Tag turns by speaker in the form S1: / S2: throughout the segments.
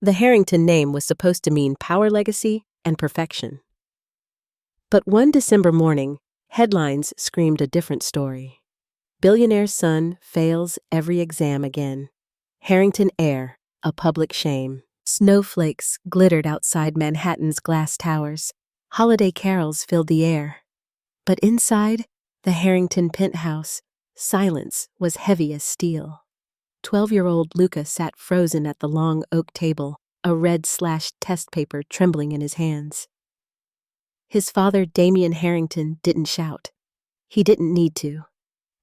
S1: The Harrington name was supposed to mean power, legacy, and perfection. But one December morning, headlines screamed a different story. Billionaire's son fails every exam again. Harrington Heir, a public shame. Snowflakes glittered outside Manhattan's glass towers. Holiday carols filled the air. But inside the Harrington penthouse, silence was heavy as steel. 12-year-old Luca sat frozen at the long oak table, a red-slashed test paper trembling in his hands. His father, Damian Harrington, didn't shout. He didn't need to.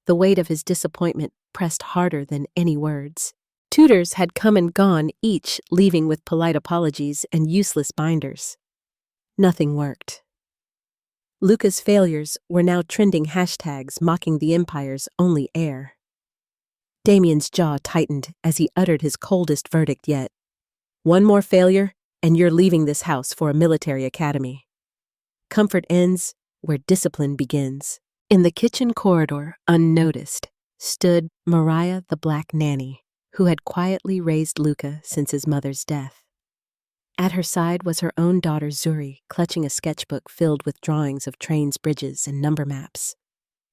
S1: The weight of his disappointment pressed harder than any words. Tutors had come and gone, each leaving with polite apologies and useless binders. Nothing worked. Luca's failures were now trending hashtags mocking the empire's only heir. Damian's jaw tightened as he uttered his coldest verdict yet. One more failure, and you're leaving this house for a military academy. Comfort ends where discipline begins. In the kitchen corridor, unnoticed, stood Mariah the Black Nanny, who had quietly raised Luca since his mother's death. At her side was her own daughter Zuri, clutching a sketchbook filled with drawings of trains, bridges, and number maps.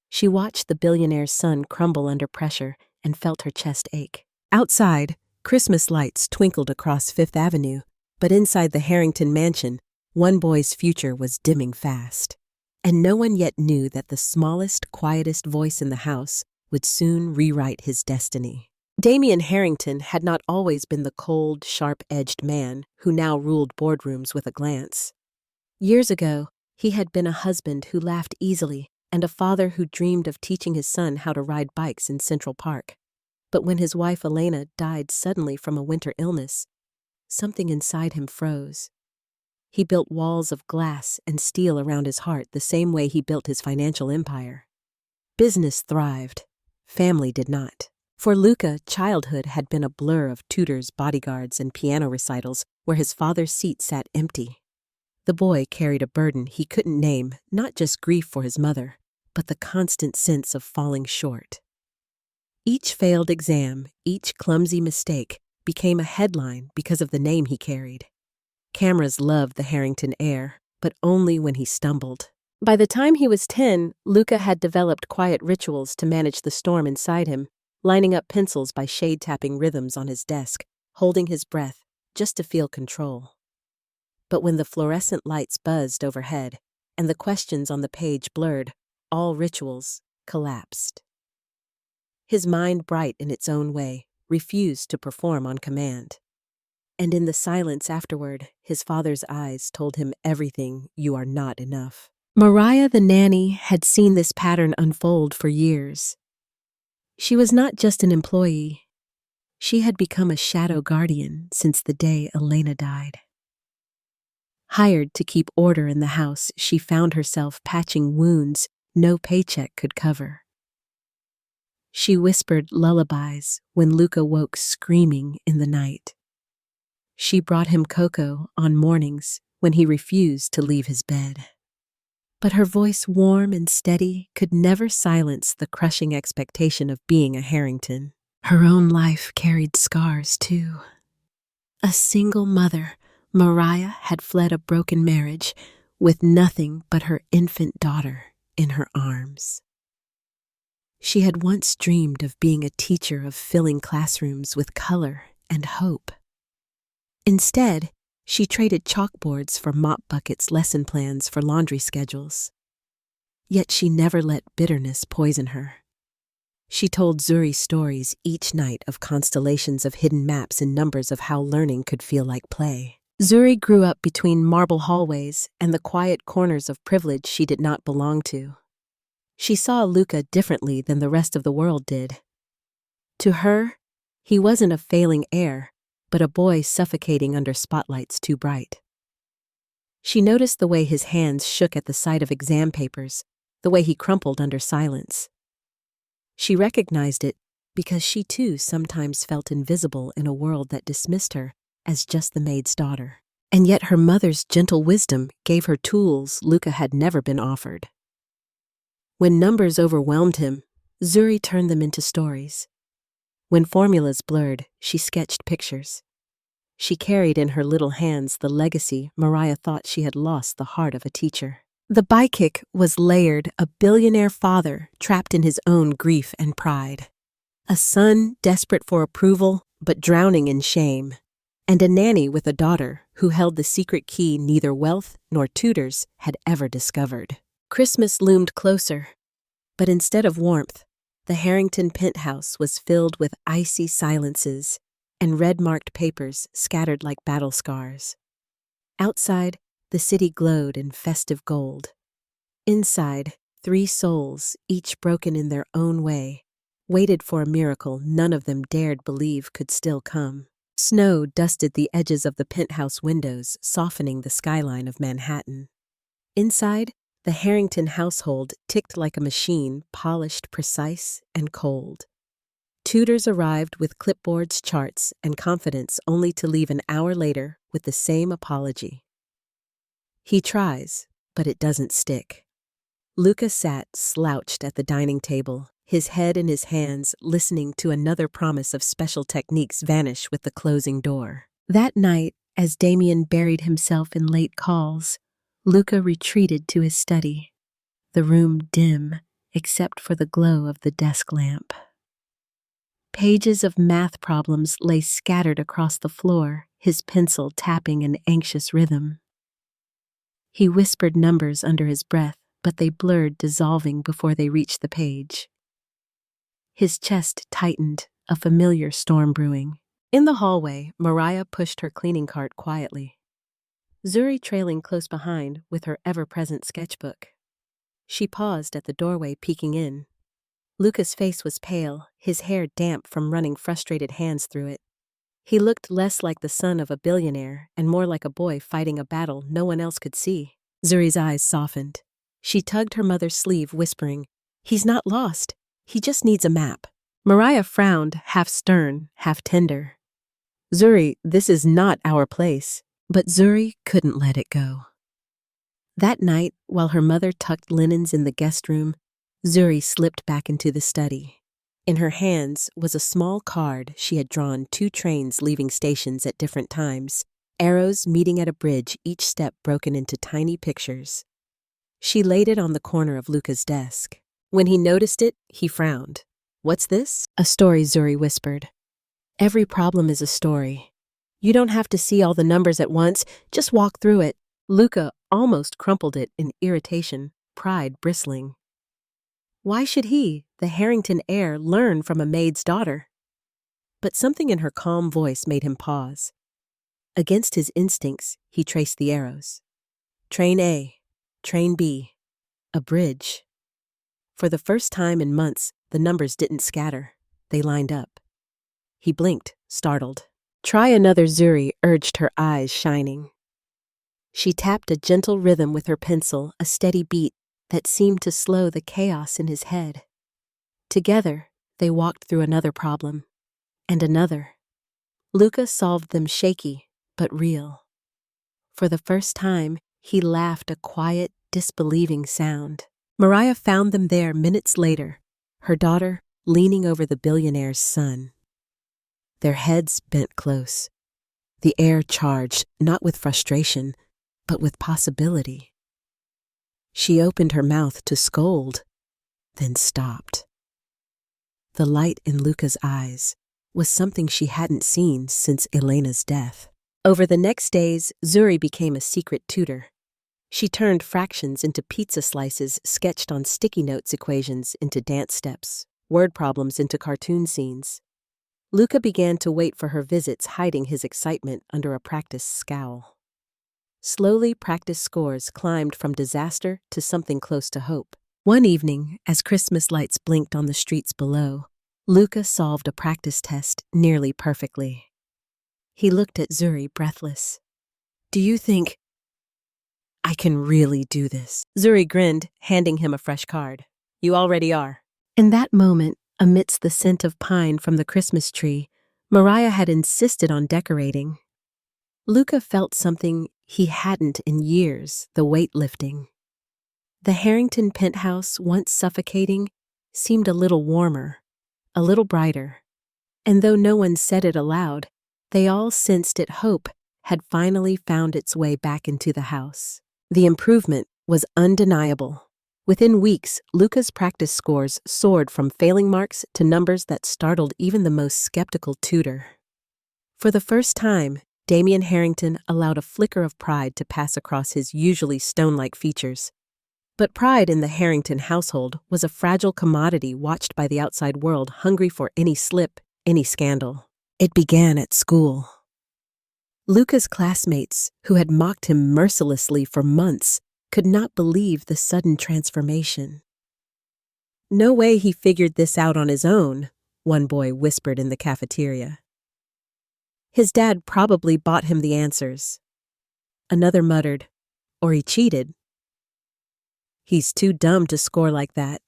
S1: She watched the billionaire's son crumble under pressure and felt her chest ache. Outside, Christmas lights twinkled across Fifth Avenue, but inside the Harrington mansion, one boy's future was dimming fast. And no one yet knew that the smallest, quietest voice in the house would soon rewrite his destiny. Damian Harrington had not always been the cold, sharp-edged man who now ruled boardrooms with a glance. Years ago, he had been a husband who laughed easily and a father who dreamed of teaching his son how to ride bikes in Central Park. But when his wife Elena died suddenly from a winter illness, something inside him froze. He built walls of glass and steel around his heart the same way he built his financial empire. Business thrived. Family did not. For Luca, childhood had been a blur of tutors, bodyguards, and piano recitals where his father's seat sat empty. The boy carried a burden he couldn't name, not just grief for his mother, but the constant sense of falling short. Each failed exam, each clumsy mistake, became a headline because of the name he carried. Cameras loved the Harrington heir, but only when he stumbled. By the time he was 10, Luca had developed quiet rituals to manage the storm inside him, lining up pencils by shade-tapping rhythms on his desk, holding his breath just to feel control. But when the fluorescent lights buzzed overhead and the questions on the page blurred, all rituals collapsed. His mind, bright in its own way, refused to perform on command. And in the silence afterward, his father's eyes told him everything: you are not enough. Mariah the nanny had seen this pattern unfold for years. She was not just an employee. She had become a shadow guardian since the day Elena died. Hired to keep order in the house, she found herself patching wounds no paycheck could cover. She whispered lullabies when Luca woke screaming in the night. She brought him cocoa on mornings when he refused to leave his bed. But her voice, warm and steady, could never silence the crushing expectation of being a Harrington. Her own life carried scars, too. A single mother, Mariah had fled a broken marriage with nothing but her infant daughter in her arms. She had once dreamed of being a teacher, of filling classrooms with color and hope. Instead, she traded chalkboards for mop buckets, lesson plans for laundry schedules. Yet she never let bitterness poison her. She told Zuri stories each night of constellations of hidden maps and numbers of how learning could feel like play. Zuri grew up between marble hallways and the quiet corners of privilege she did not belong to. She saw Luca differently than the rest of the world did. To her, he wasn't a failing heir, but a boy suffocating under spotlights too bright. She noticed the way his hands shook at the sight of exam papers, the way he crumpled under silence. She recognized it because she too sometimes felt invisible in a world that dismissed her as just the maid's daughter. And yet her mother's gentle wisdom gave her tools Luca had never been offered. When numbers overwhelmed him, Zuri turned them into stories. When formulas blurred, she sketched pictures. She carried in her little hands the legacy Mariah thought she had lost the heart of a teacher. The bykick was layered, a billionaire father trapped in his own grief and pride, a son desperate for approval but drowning in shame, and a nanny with a daughter who held the secret key neither wealth nor tutors had ever discovered. Christmas loomed closer, but instead of warmth, the Harrington penthouse was filled with icy silences and red-marked papers scattered like battle scars. Outside, the city glowed in festive gold. Inside, 3 souls, each broken in their own way, waited for a miracle none of them dared believe could still come. Snow dusted the edges of the penthouse windows, softening the skyline of Manhattan. Inside, the Harrington household ticked like a machine, polished, precise, and cold. Tutors arrived with clipboards, charts, and confidence only to leave an hour later with the same apology. He tries, but it doesn't stick. Luca sat slouched at the dining table, his head in his hands, listening to another promise of special techniques vanish with the closing door. That night, as Damian buried himself in late calls, Luca retreated to his study, the room dim except for the glow of the desk lamp. Pages of math problems lay scattered across the floor, his pencil tapping an anxious rhythm. He whispered numbers under his breath, but they blurred, dissolving before they reached the page. His chest tightened, a familiar storm brewing. In the hallway, Mariah pushed her cleaning cart quietly, Zuri trailing close behind with her ever-present sketchbook. She paused at the doorway, peeking in. Luca's face was pale, his hair damp from running frustrated hands through it. He looked less like the son of a billionaire and more like a boy fighting a battle no one else could see. Zuri's eyes softened. She tugged her mother's sleeve, whispering, "He's not lost. He just needs a map." Mariah frowned, half stern, half tender. "Zuri, this is not our place." But Zuri couldn't let it go. That night, while her mother tucked linens in the guest room, Zuri slipped back into the study. In her hands was a small card she had drawn 2 trains leaving stations at different times, arrows meeting at a bridge, each step broken into tiny pictures. She laid it on the corner of Luca's desk. When he noticed it, he frowned. "What's this?" "A story," Zuri whispered. "Every problem is a story. You don't have to see all the numbers at once, just walk through it." Luca almost crumpled it in irritation, pride bristling. Why should he, the Harrington heir, learn from a maid's daughter? But something in her calm voice made him pause. Against his instincts, he traced the arrows. Train A, Train B, a bridge. For the first time in months, the numbers didn't scatter. They lined up. He blinked, startled. "Try another," Zuri urged, her eyes shining. She tapped a gentle rhythm with her pencil, a steady beat that seemed to slow the chaos in his head. Together, they walked through another problem, and another. Luca solved them shaky, but real. For the first time, he laughed, a quiet, disbelieving sound. Mariah found them there minutes later, her daughter leaning over the billionaire's son. Their heads bent close, the air charged not with frustration, but with possibility. She opened her mouth to scold, then stopped. The light in Luca's eyes was something she hadn't seen since Elena's death. Over the next days, Zuri became a secret tutor. She turned fractions into pizza slices, sketched on sticky notes equations into dance steps, word problems into cartoon scenes. Luca began to wait for her visits, hiding his excitement under a practiced scowl. Slowly, practice scores climbed from disaster to something close to hope. One evening, as Christmas lights blinked on the streets below, Luca solved a practice test nearly perfectly. He looked at Zuri, breathless. "Do you think I can really do this?" Zuri grinned, handing him a fresh card. "You already are." In that moment, amidst the scent of pine from the Christmas tree, Mariah had insisted on decorating. Luca felt something he hadn't in years, the weight lifting. The Harrington penthouse, once suffocating, seemed a little warmer, a little brighter. And though no one said it aloud, They all sensed that hope had finally found its way back into the house. The improvement was undeniable. Within weeks, Luca's practice scores soared from failing marks to numbers that startled even the most skeptical tutor. For the first time, Damian Harrington allowed a flicker of pride to pass across his usually stone-like features. But pride in the Harrington household was a fragile commodity watched by the outside world, hungry for any slip, any scandal. It began at school. Luca's classmates, who had mocked him mercilessly for months, could not believe the sudden transformation. "No way he figured this out on his own," one boy whispered in the cafeteria. "His dad probably bought him the answers." Another muttered, "Or he cheated. He's too dumb to score like that."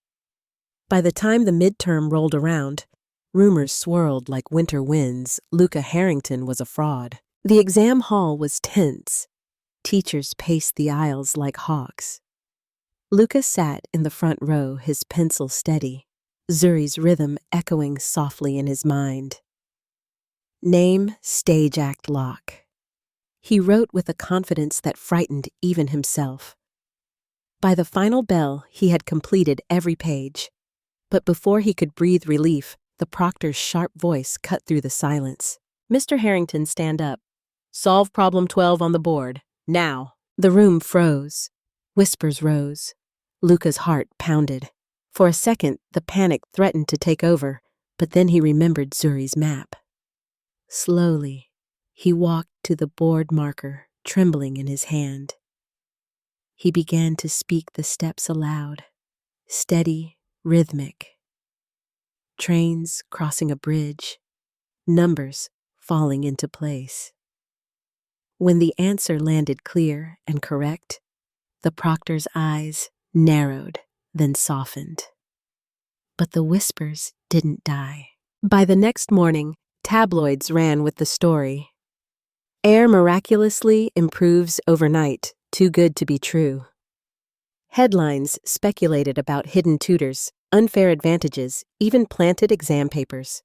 S1: By the time the midterm rolled around, rumors swirled like winter winds. Luca Harrington was a fraud. The exam hall was tense. Teachers paced the aisles like hawks. Luca sat in the front row, his pencil steady, Zuri's rhythm echoing softly in his mind. Name, stage act, lock. He wrote with a confidence that frightened even himself. By the final bell, he had completed every page. But before he could breathe relief, the proctor's sharp voice cut through the silence. "Mr. Harrington, stand up. Solve problem 12 on the board. Now." The room froze. Whispers rose. Luca's heart pounded. For a second, the panic threatened to take over, but then he remembered Zuri's map. Slowly, he walked to the board marker, trembling in his hand. He began to speak the steps aloud, steady, rhythmic. Trains crossing a bridge, numbers falling into place. When the answer landed clear and correct, the proctor's eyes narrowed, then softened. But the whispers didn't die. By the next morning, tabloids ran with the story. Heir miraculously improves overnight, too good to be true. Headlines speculated about hidden tutors, unfair advantages, even planted exam papers.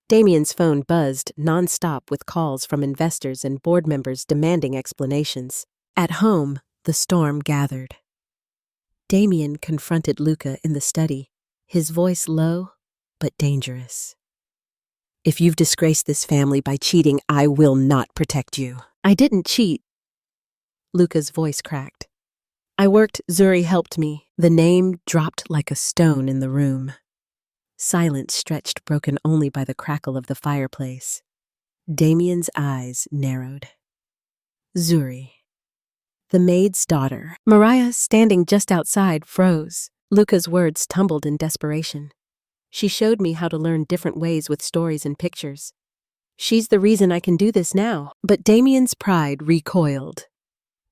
S1: Damian's phone buzzed nonstop with calls from investors and board members demanding explanations. At home, the storm gathered. Damian confronted Luca in the study, his voice low but dangerous. "If you've disgraced this family by cheating, I will not protect you." "I didn't cheat." Luca's voice cracked. "I worked, Zuri helped me." The name dropped like a stone in the room. Silence stretched, broken only by the crackle of the fireplace. Damian's eyes narrowed. Zuri. The maid's daughter. Mariah, standing just outside, froze. Luca's words tumbled in desperation. "She showed me how to learn different ways with stories and pictures. She's the reason I can do this now." But Damian's pride recoiled.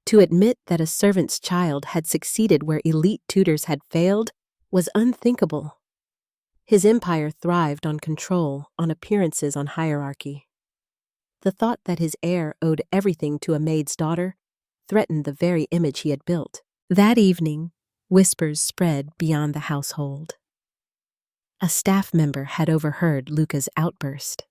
S1: To admit that a servant's child had succeeded where elite tutors had failed was unthinkable. His empire thrived on control, on appearances, on hierarchy. The thought that his heir owed everything to a maid's daughter threatened the very image he had built. That evening, whispers spread beyond the household. A staff member had overheard Luca's outburst.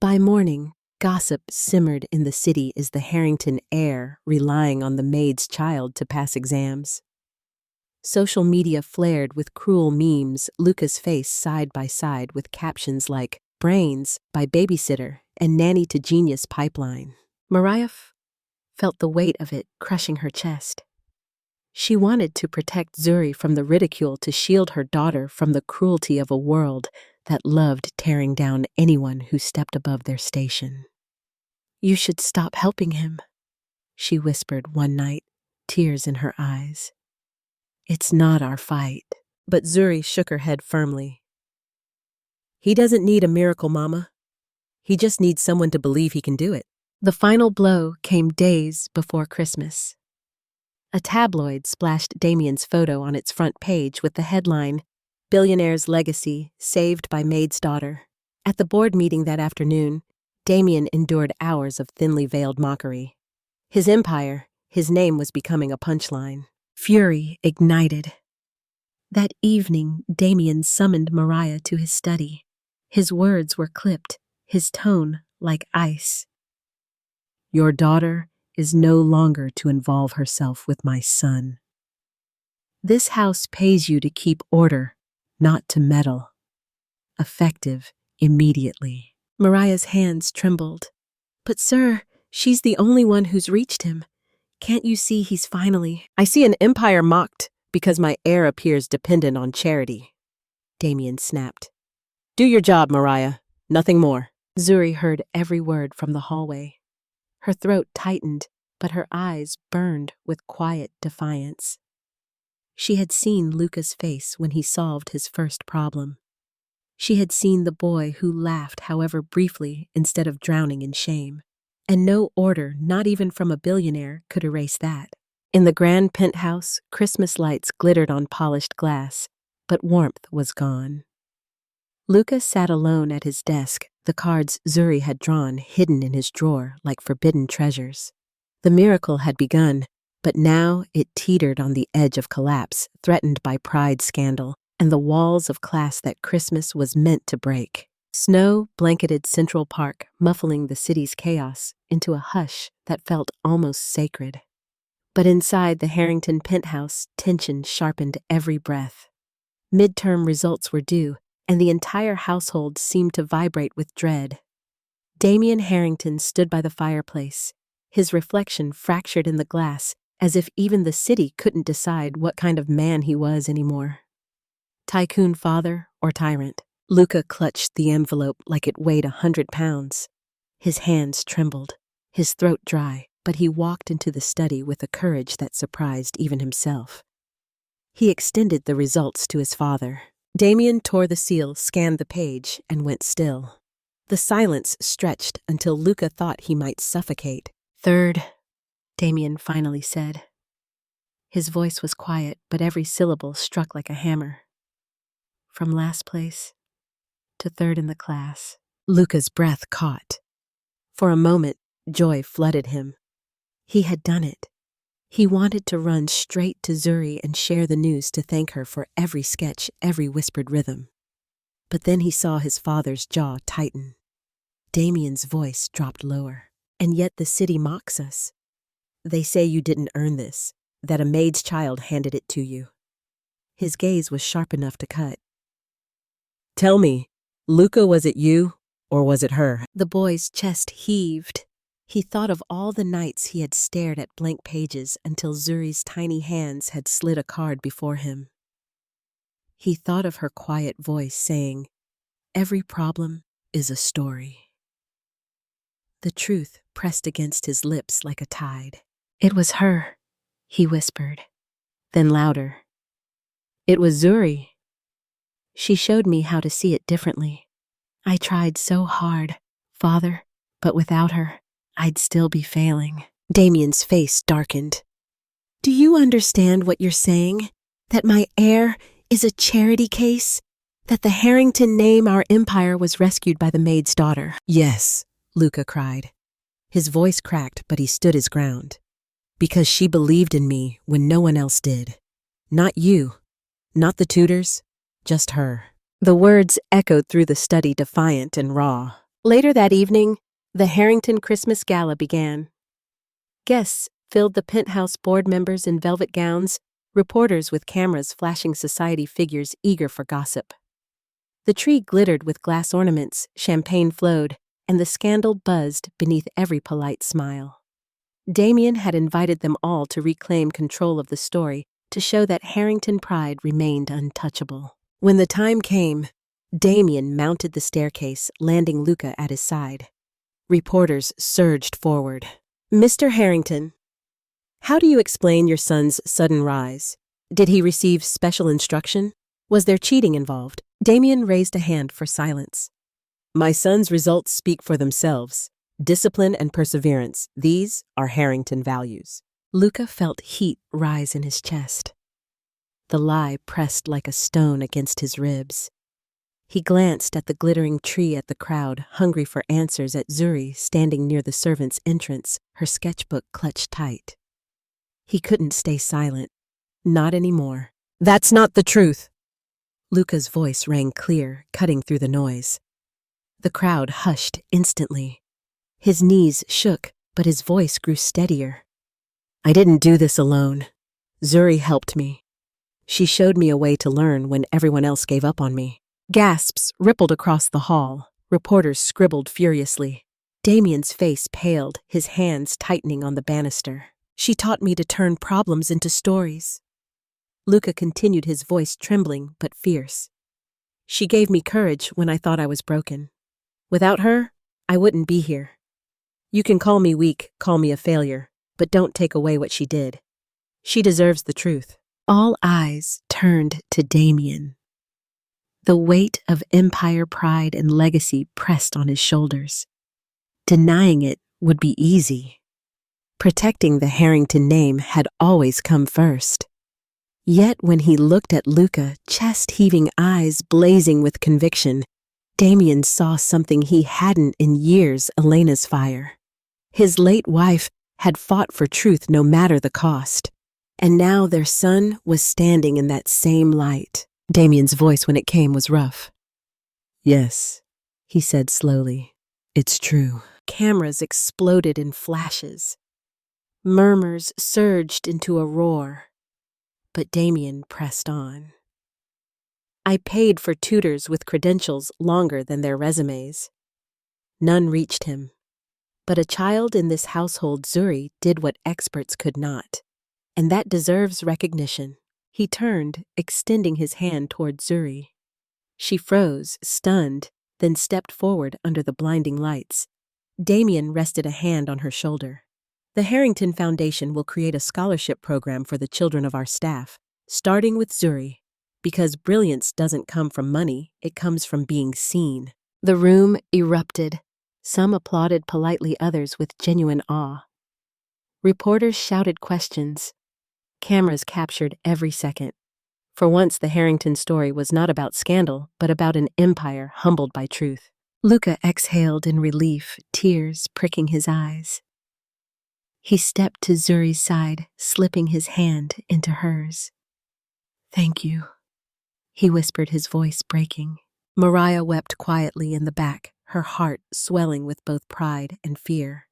S1: By morning, gossip simmered in the city as the Harrington heir relying on the maid's child to pass exams. Social media flared with cruel memes, Luca's face side by side with captions like "Brains" by babysitter and "Nanny to genius pipeline." Mariah felt the weight of it crushing her chest. She wanted to protect Zuri from the ridicule, to shield her daughter from the cruelty of a world that loved tearing down anyone who stepped above their station. "You should stop helping him," she whispered one night, tears in her eyes. "It's not our fight." But Zuri shook her head firmly. "He doesn't need a miracle, Mama. He just needs someone to believe he can do it." The final blow came days before Christmas. A tabloid splashed Damian's photo on its front page with the headline, "Billionaire's Legacy, Saved by Maid's Daughter." At the board meeting that afternoon, Damian endured hours of thinly veiled mockery. His empire, his name was becoming a punchline. Fury ignited. That evening, Damian summoned Mariah to his study. His words were clipped, his tone like ice. Your daughter is no longer to involve herself with my son. This house pays you to keep order, not to meddle. Effective immediately. Mariah's hands trembled. But sir, she's the only one who's reached him. Can't you see he's finally— I see an empire mocked because my heir appears dependent on charity. Damian snapped. Do your job, Mariah. Nothing more. Zuri heard every word from the hallway. Her throat tightened, but her eyes burned with quiet defiance. She had seen Luca's face when he solved his first problem. She had seen the boy who laughed, however briefly, instead of drowning in shame. And no order, not even from a billionaire, could erase that. In the grand penthouse, Christmas lights glittered on polished glass, but warmth was gone. Luca sat alone at his desk, the cards Zuri had drawn hidden in his drawer like forbidden treasures. The miracle had begun, but now it teetered on the edge of collapse, threatened by pride scandal and the walls of class that Christmas was meant to break. Snow blanketed Central Park, muffling the city's chaos into a hush that felt almost sacred. But inside the Harrington penthouse, tension sharpened every breath. Midterm results were due, and the entire household seemed to vibrate with dread. Damian Harrington stood by the fireplace, his reflection fractured in the glass, as if even the city couldn't decide what kind of man he was anymore. Tycoon father or tyrant? Luca clutched the envelope like it weighed 100 pounds. His hands trembled, his throat dry, but he walked into the study with a courage that surprised even himself. He extended the results to his father. Damian tore the seal, scanned the page, and went still. The silence stretched until Luca thought he might suffocate. Third, Damian finally said. His voice was quiet, but every syllable struck like a hammer. From last place to third in the class. Luca's breath caught. For a moment, joy flooded him. He had done it. He wanted to run straight to Zuri and share the news to thank her for every sketch, every whispered rhythm. But then he saw his father's jaw tighten. Damian's voice dropped lower. And yet the city mocks us. They say you didn't earn this, that a maid's child handed it to you. His gaze was sharp enough to cut. Tell me, Luca, was it you, or was it her? The boy's chest heaved. He thought of all the nights he had stared at blank pages until Zuri's tiny hands had slid a card before him. He thought of her quiet voice saying, "Every problem is a story." The truth pressed against his lips like a tide. It was her, he whispered, then louder. It was Zuri. She showed me how to see it differently. I tried so hard, Father, but without her, I'd still be failing. Damian's face darkened. Do you understand what you're saying? That my heir is a charity case? That the Harrington name, our empire, was rescued by the maid's daughter? Yes, Luca cried. His voice cracked, but he stood his ground. Because she believed in me when no one else did. Not you, not the tutors, just her. The words echoed through the study, defiant and raw. Later that evening, the Harrington Christmas Gala began. Guests filled the penthouse, board members in velvet gowns, reporters with cameras flashing society figures eager for gossip. The tree glittered with glass ornaments, champagne flowed, and the scandal buzzed beneath every polite smile. Damian had invited them all to reclaim control of the story, to show that Harrington pride remained untouchable. When the time came, Damian mounted the staircase, landing Luca at his side. Reporters surged forward. Mr. Harrington, how do you explain your son's sudden rise? Did he receive special instruction? Was there cheating involved? Damian raised a hand for silence. My son's results speak for themselves. Discipline and perseverance, these are Harrington values. Luca felt heat rise in his chest. The lie pressed like a stone against his ribs. He glanced at the glittering tree, at the crowd, hungry for answers, at Zuri standing near the servants' entrance, her sketchbook clutched tight. He couldn't stay silent. Not anymore. That's not the truth. Luca's voice rang clear, cutting through the noise. The crowd hushed instantly. His knees shook, but his voice grew steadier. I didn't do this alone. Zuri helped me. She showed me a way to learn when everyone else gave up on me. Gasps rippled across the hall. Reporters scribbled furiously. Damian's face paled, his hands tightening on the banister. She taught me to turn problems into stories. Luca continued, his voice trembling but fierce. She gave me courage when I thought I was broken. Without her, I wouldn't be here. You can call me weak, call me a failure, but don't take away what she did. She deserves the truth. All eyes turned to Damian. The weight of empire pride and legacy pressed on his shoulders. Denying it would be easy. Protecting the Harrington name had always come first. Yet when he looked at Luca, chest-heaving eyes blazing with conviction, Damian saw something he hadn't in years: Elena's fire. His late wife had fought for truth no matter the cost, and now their son was standing in that same light. Damian's voice, when it came, was rough. Yes, he said slowly, it's true. Cameras exploded in flashes. Murmurs surged into a roar. But Damian pressed on. I paid for tutors with credentials longer than their resumes. None reached him. But a child in this household, Zuri, did what experts could not. And that deserves recognition. He turned, extending his hand toward Zuri. She froze, stunned, then stepped forward under the blinding lights. Damian rested a hand on her shoulder. The Harrington Foundation will create a scholarship program for the children of our staff, starting with Zuri, because brilliance doesn't come from money, it comes from being seen. The room erupted. Some applauded politely, others with genuine awe. Reporters shouted questions. Cameras captured every second. For once, the Harrington story was not about scandal, but about an empire humbled by truth. Luca exhaled in relief, tears pricking his eyes. He stepped to Zuri's side, slipping his hand into hers. Thank you, he whispered, his voice breaking. Mariah wept quietly in the back, her heart swelling with both pride and fear.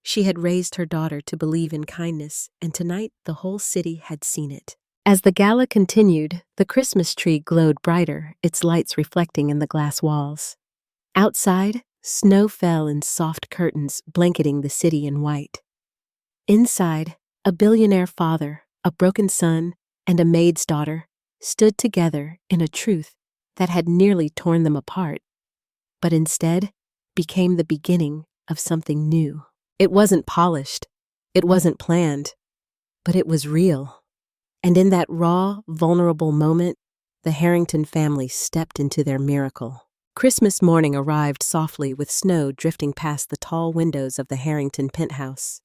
S1: She had raised her daughter to believe in kindness, and tonight the whole city had seen it. As the gala continued, the Christmas tree glowed brighter, its lights reflecting in the glass walls. Outside, snow fell in soft curtains, blanketing the city in white. Inside, a billionaire father, a broken son, and a maid's daughter stood together in a truth that had nearly torn them apart, but instead became the beginning of something new. It wasn't polished, it wasn't planned, but it was real. And in that raw, vulnerable moment, the Harrington family stepped into their miracle. Christmas morning arrived softly, with snow drifting past the tall windows of the Harrington penthouse.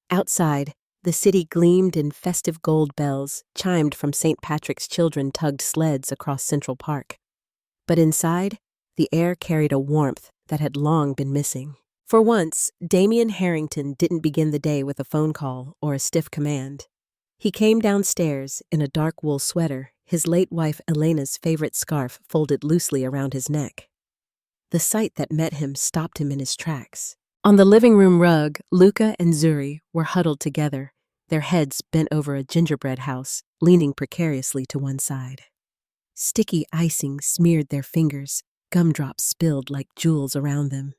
S1: Outside, the city gleamed in festive gold bells, chimed from St. Patrick's children tugged sleds across Central Park. But inside, the air carried a warmth that had long been missing. For once, Damian Harrington didn't begin the day with a phone call or a stiff command. He came downstairs in a dark wool sweater, his late wife Elena's favorite scarf folded loosely around his neck. The sight that met him stopped him in his tracks. On the living room rug, Luca and Zuri were huddled together, their heads bent over a gingerbread house, leaning precariously to one side. Sticky icing smeared their fingers, gumdrops spilled like jewels around them.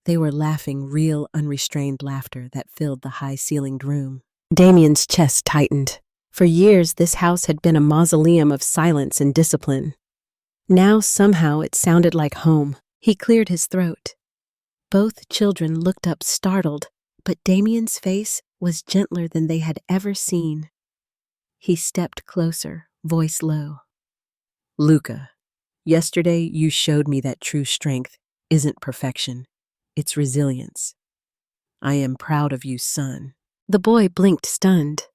S1: They were laughing real, unrestrained laughter that filled the high-ceilinged room. Damian's chest tightened. For years, this house had been a mausoleum of silence and discipline. Now, somehow, it sounded like home. He cleared his throat. Both children looked up startled, but Damian's face was gentler than they had ever seen. He stepped closer, voice low. Luca, yesterday you showed me that true strength isn't perfection, it's resilience. I am proud of you, son. The boy blinked, stunned.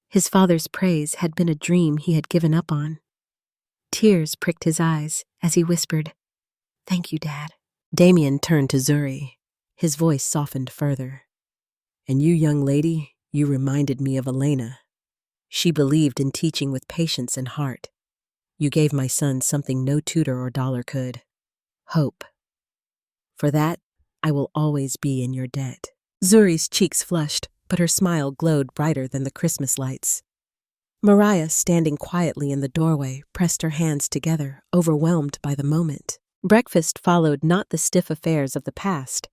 S1: His father's praise had been a dream he had given up on. Tears pricked his eyes as he whispered, Thank you, Dad. Damian turned to Zuri. His voice softened further. And you, young lady, you reminded me of Elena. She believed in teaching with patience and heart. You gave my son something no tutor or dollar could. Hope. For that, I will always be in your debt. Zuri's cheeks flushed, but her smile glowed brighter than the Christmas lights. Mariah, standing quietly in the doorway, pressed her hands together, overwhelmed by the moment. Breakfast followed not the stiff affairs of the past,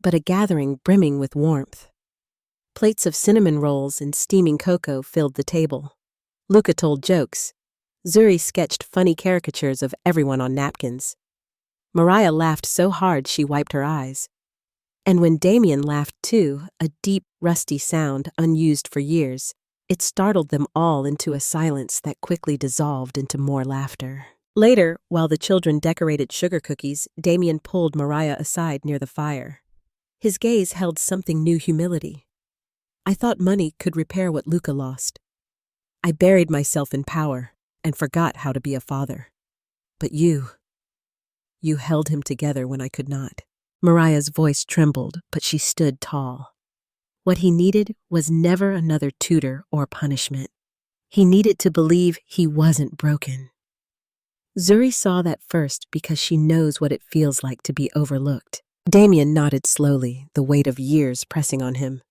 S1: but a gathering brimming with warmth. Plates of cinnamon rolls and steaming cocoa filled the table. Luca told jokes. Zuri sketched funny caricatures of everyone on napkins. Mariah laughed so hard she wiped her eyes. And when Damian laughed too, a deep, rusty sound unused for years, it startled them all into a silence that quickly dissolved into more laughter. Later, while the children decorated sugar cookies, Damian pulled Mariah aside near the fire. His gaze held something new: humility. I thought money could repair what Luca lost. I buried myself in power and forgot how to be a father. But you held him together when I could not. Mariah's voice trembled, but she stood tall. What he needed was never another tutor or punishment. He needed to believe he wasn't broken. Zuri saw that first because she knows what it feels like to be overlooked. Damian nodded slowly, the weight of years pressing on him.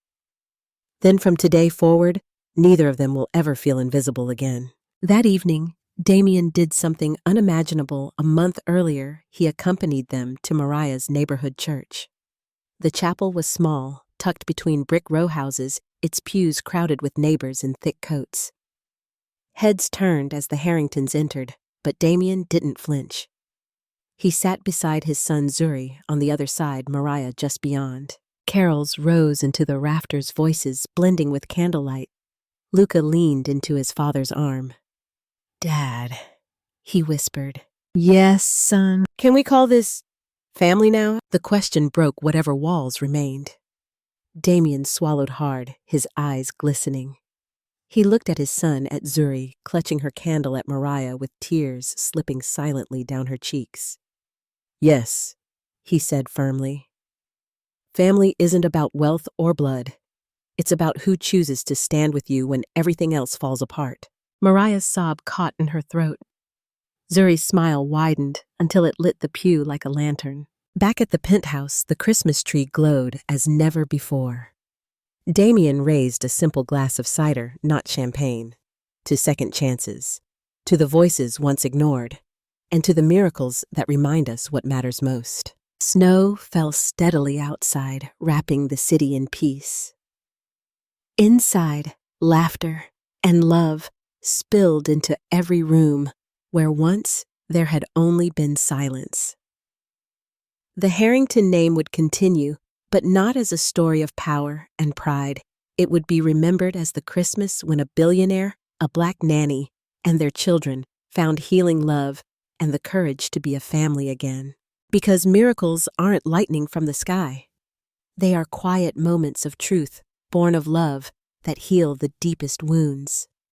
S1: Then from today forward, neither of them will ever feel invisible again. That evening, Damian did something unimaginable. A month earlier, he accompanied them to Mariah's neighborhood church. The chapel was small, tucked between brick row houses, its pews crowded with neighbors in thick coats. Heads turned as the Harringtons entered, but Damian didn't flinch. He sat beside his son Zuri, on the other side, Mariah just beyond. Carols rose into the rafters, voices blending with candlelight. Luca leaned into his father's arm. "Dad," he whispered. "Yes, son. Can we call this family now?" The question broke whatever walls remained. Damian swallowed hard, his eyes glistening. He looked at his son, at Zuri, clutching her candle, at Mariah with tears slipping silently down her cheeks. "Yes," he said firmly. "Family isn't about wealth or blood. It's about who chooses to stand with you when everything else falls apart." Mariah's sob caught in her throat. Zuri's smile widened until it lit the pew like a lantern. Back at the penthouse, the Christmas tree glowed as never before. Damian raised a simple glass of cider, not champagne, to second chances, to the voices once ignored, and to the miracles that remind us what matters most. Snow fell steadily outside, wrapping the city in peace. Inside, laughter and love spilled into every room where once there had only been silence. The Harrington name would continue, but not as a story of power and pride. It would be remembered as the Christmas when a billionaire, a black nanny, and their children found healing love and the courage to be a family again. Because miracles aren't lightning from the sky. They are quiet moments of truth, born of love, that heal the deepest wounds.